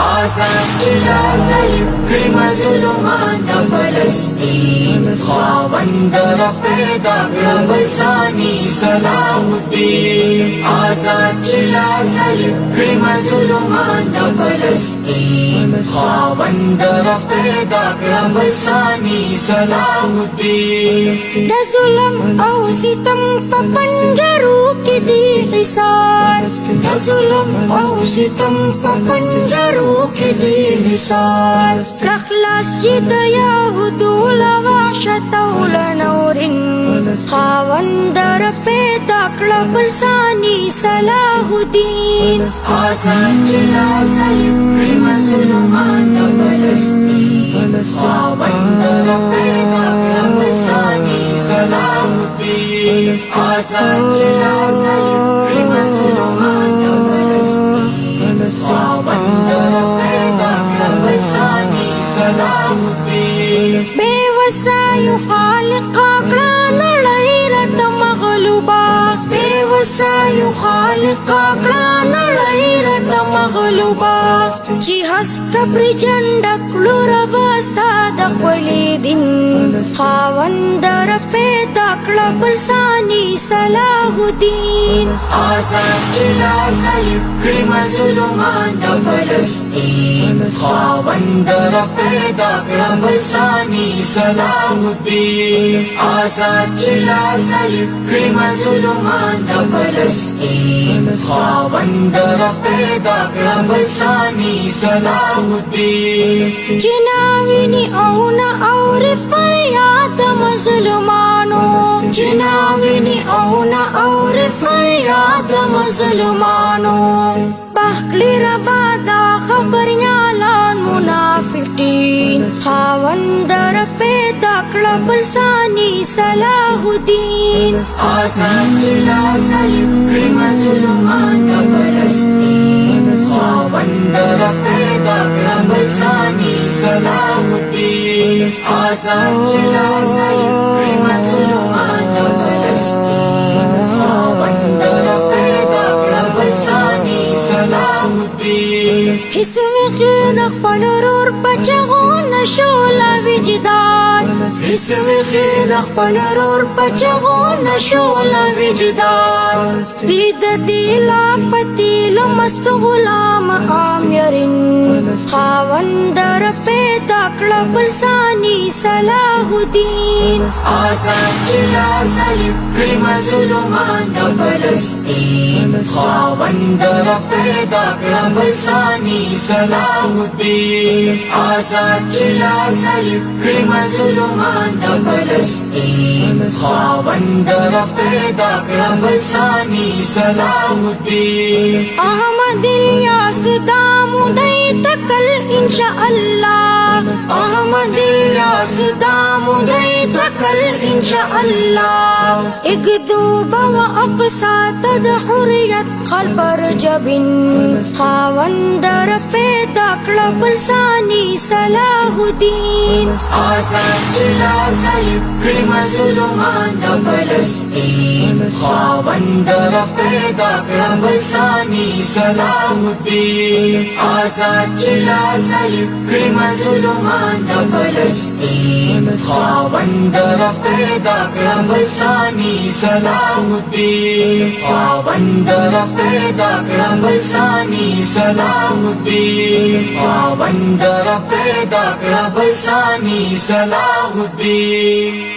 آزاد جلا صلیب کړي مظلومان د فلسطین خاوند پیدا کړه بلسانی صلاح الدین آزاد جلا صلیب کړي مظلومان د فلسطین خاوند پیدا کړه بلسانی صلاح الدین د ظلم او ستم په پنجرو کې دی حصار د ظلم او ستم په پنجرو کې دی حصار خلاص چې د یهودو له وحشت او له نورین خاوند پیدا کړه بلسانی صلاح الدین آزاد جلا صلیب کړي مظلومان د فلسطین خاوند پیدا کړه بلسانی صلاح الدین آزاد جلا صلیب کړي مظلومان د فلسطین خاوند پیدا کړه بلسانی صلاح الدین بے وسایو خالق کړه نړۍ راته مغلوبه بے وسایو خالق کړه نړۍ راته مغلوبه چې هس کبر جنډ کړو ربا ستا د خپلې دین خاوند پیدا کړه بلسانی صلاح الدین آزاد جلا صلیب کړي مظلومان د فلسطین خاوند پیدا کړه بلسانی صلاح الدین آزاد جلا صلیب کړي مظلومان د فلسطین خاوند پیدا کړه بلسانی صلاح الدین جناوینی او نه اور فریاد مظلومانو جناوینی او نه اور فریاد مظلومانو بخلی ربا دا خبر یالان منافقین خاوند پیدا کړه بلسانی صلاح الدین آزاد جلا صلیب کړي مظلومان د فلسطین خاوند پیدا کړه بلسانی صلاح الدین آزاد جلا صلیب کړي مظلومان د فلسطین خاوند پیدا کړه بلسانی صلاح الدین حسوی د خپل رور بچغو نشو لا وجدان حسوی د خپل رور بچغو نشو لا وجدان بيد دیلا پتیل مست غلام آمرین خاوند پیدا کړه بلسانی صلاح الدین آزاد جلا صلیب کړي مظلومان د فلسطین خاوند پیدا کړه بلسانی صلاح الدین آزاد جلا صلیب کړي مظلومان د فلسطین خاوند پیدا کړه بلسانی صلاح الدین احمد الیاس دامو دی تکل انشاء الله احمد الیاس دامو دی تکل انشاء الله اکذوب و اقصا تد حریت قلب رجبن خاوند پیدا کړه بلسانی صلاح الدین آزاد جلا صلیب کړي مظلومان د فلسطین خاوند پیدا کړه بلسانی صلاح الدین آزاد جلا صلیب کړي مظلومان د فلسطین خاوند پیدا کړه بلسانی صلاح الدین خاوند پیدا کړه بلسانی صلاح الدین خاوند پیدا کړه بلسانی صلاح الدین